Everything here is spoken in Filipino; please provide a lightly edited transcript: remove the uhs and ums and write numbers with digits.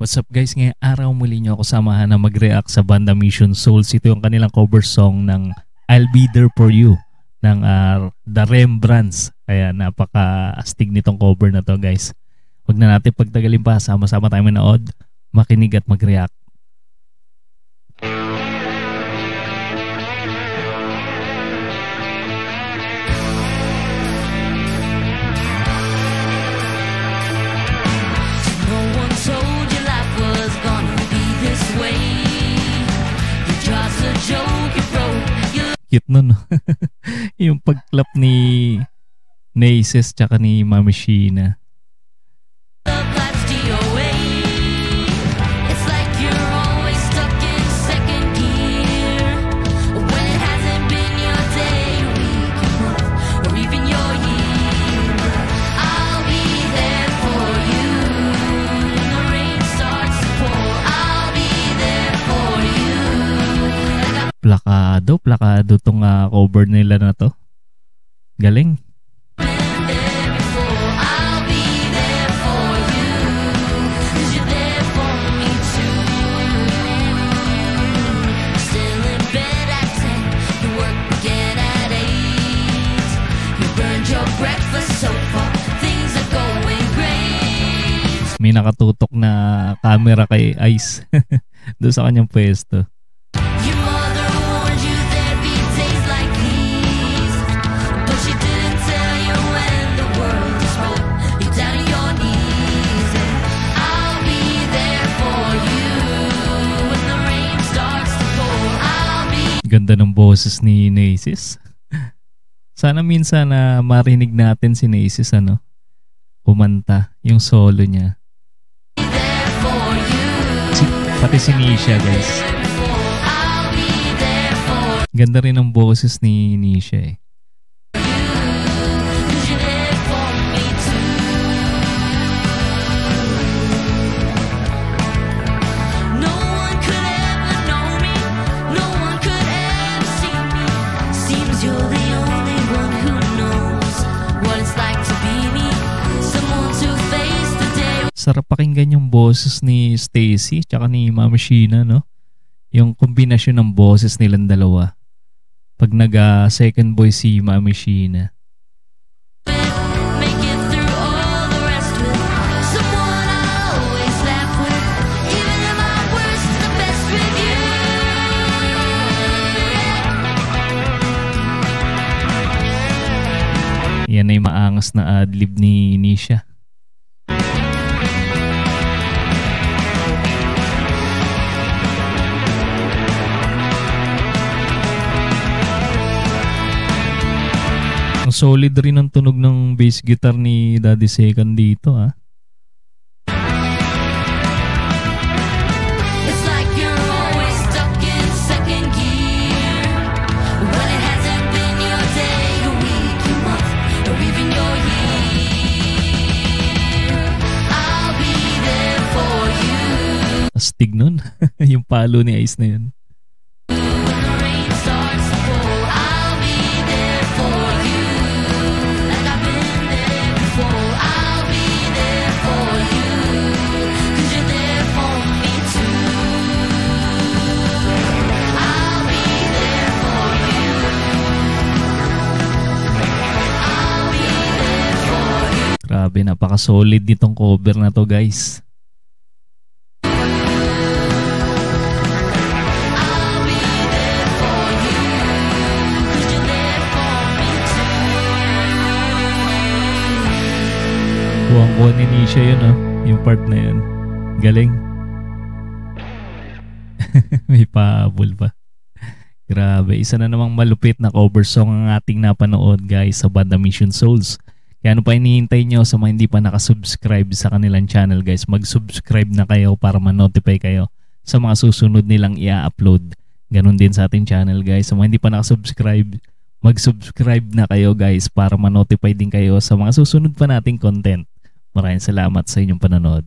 What's up guys, ngayong araw muli nyo ako samahan na mag-react sa banda Mission Souls. Ito yung kanilang cover song ng I'll Be There For You ng The Rembrandts. Kaya napaka-astig nitong cover na to guys. Huwag na natin pagtagalin pa, sama-sama tayo manood, makinig at mag-react. Cute nun. Yung pag-clap ni Naces tsaka ni Mami Sheena. Plakado tong cover nila na to. Galing. May nakatutok na camera kay Ice doon sa kanyang pwesto. Ganda ng boses ni Naces. Sana minsan na marinig natin si Naces kumanta yung solo niya. Pati si Nisha guys. Ganda rin ang boses ni Nisha eh. Sarap pakinggan yung boses ni Stacy tsaka ni Mami Sheena, no? Yung kombinasyon ng boses nilang dalawa. Pag nag-second voice si Mami Sheena. Yan ay maangas na adlib ni Nisha. Solid rin ang tunog ng bass guitar ni Daddy Second dito Astig nun. Yung palo ni Ice na yun. Grabe, napaka-solid nitong cover na to guys. Kuwang-kuha ni Nisha yun yung part na yun. Galing. May pahabol pa. Grabe, isa na namang malupit na cover song ang ating napanood guys sa banda Mission Souls. Kaya ano pa hinihintay nyo sa mga hindi pa nakasubscribe sa kanilang channel guys, mag-subscribe na kayo para ma-notify kayo sa mga susunod nilang i-upload. Ganon din sa ating channel guys. Sa mga hindi pa nakasubscribe, mag-subscribe na kayo guys para ma-notify din kayo sa mga susunod pa nating content. Maraming salamat sa inyong panonood.